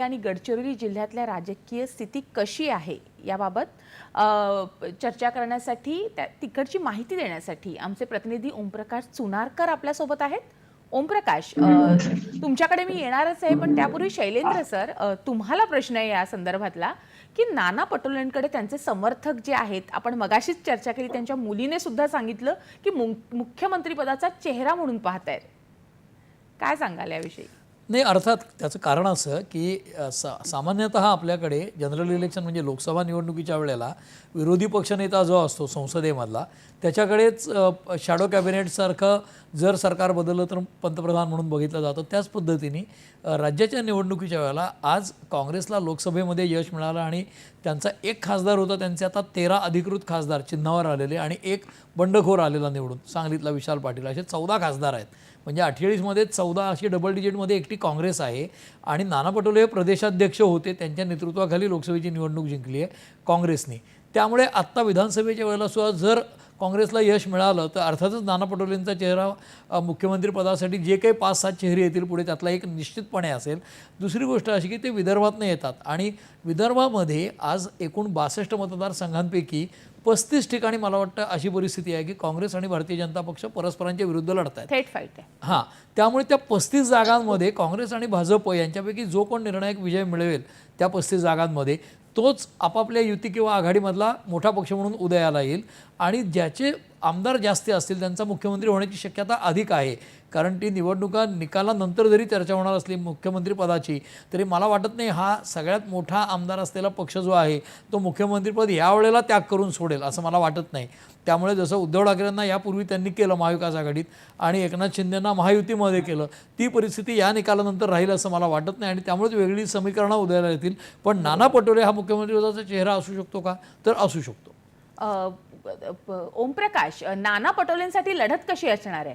आणि गडचिरोली जिल्ह्यातल्या राजकीय स्थिती कशी आहे याबाबत चर्चा करण्यासाठी तिकडची माहिती देण्यासाठी आमचे प्रतिनिधी ओमप्रकाश चुनारकर आपल्या सोबत आहेत। ओमप्रकाश, तुमच्याकडे मी येणारच आहे, पण त्यापूर्वी शैलेंद्र सर, तुम्हाला प्रश्न आहे या संदर्भातला की नाना पटोलेंकडे त्यांचे समर्थक जे आहेत, आपण मगाशीच चर्चा केली, त्यांच्या मुलीने सुद्धा सांगितलं की मुख्यमंत्री पदाचा चेहरा म्हणून पाहतायत। काय सांगाल याविषयी? नाही, अर्थात त्याचं कारण असं की सामान्यतः आपल्याकडे जनरल इलेक्शन म्हणजे लोकसभा निवडणुकीच्या वेळेला विरोधी पक्षनेता जो असतो संसदेमधला, त्याच्याकडेच शॅडो कॅबिनेटसारखं जर सरकार बदललं तर पंतप्रधान म्हणून बघितलं जातं। त्याच पद्धतीने राज्याच्या निवडणुकीच्या वेळेला आज काँग्रेसला लोकसभेमध्ये यश मिळालं आणि त्यांचा एक खासदार होता, त्यांचे आता 13 अधिकृत खासदार चिन्हावर आलेले आणि एक बंडखोर आलेला निवडून, सांगलीतला विशाल पाटील, असे 14 खासदार आहेत। म्हणजे 48 मध्ये 14 अशी डबल डिजिटमध्ये एकटी काँग्रेस आहे आणि नाना पटोले हे प्रदेशाध्यक्ष होते, त्यांच्या नेतृत्वाखाली लोकसभेची निवडणूक जिंकली आहे काँग्रेसने। त्यामुळे आत्ता विधानसभेच्या वेळेला सुद्धा जर काँग्रेसला यश मिळालं तर अर्थातच नाना पटोलेंचा चेहरा मुख्यमंत्री पदासाठी जे काही 5-7 चेहरे येतील पुढे त्यातला एक निश्चितपणे असेल। दुसरी गोष्ट अशी की ते विदर्भातून येतात आणि विदर्भामध्ये आज एकूण 62 मतदारसंघांपैकी 35 ठिकाणी मला वाटतं अशी परिस्थिती आहे की काँग्रेस आणि भारतीय जनता पक्ष परस्परांच्या विरुद्ध लढत आहेत, थेट फाईट आहे। हां, त्यामुळे त्या 35 जागांमध्ये काँग्रेस आणि भाजप यांच्यापैकी जो कोण निर्णायक विजय मिळवेल त्या 35 जागांमध्ये तोच आपापल्या युती किंवा आघाडीमधला मोठा पक्ष म्हणून उदयाला येईल आणि ज्याचे आमदार जास्ती असतील त्यांचा मुख्यमंत्री होण्याची शक्यता अधिक आहे। कारण ती निवडणुका निकालानंतर जरी चर्चा होणार असली मुख्यमंत्री पदाची, तरी मला वाटत नाही हा सगळ्यात मोठा आमदार असलेला पक्ष जो आहे तो मुख्यमंत्रीपद यावेळेला त्याग करून सोडेल असं मला वाटत नाही। त्यामुळे जसं उद्धव ठाकरेंना यापूर्वी त्यांनी केलं महाविकास आघाडीत आणि एकनाथ शिंदेंना महायुतीमध्ये केलं, ती परिस्थिती या निकालानंतर राहील असं मला वाटत नाही आणि त्यामुळेच वेगळी समीकरणं उदयाला येतील। पण नाना पटोले हा मुख्यमंत्रीपदाचा चेहरा असू शकतो का? तर असू शकतो। ओमप्रकाश, नाना पटोलेंसाठी लढत कशी असणार आहे?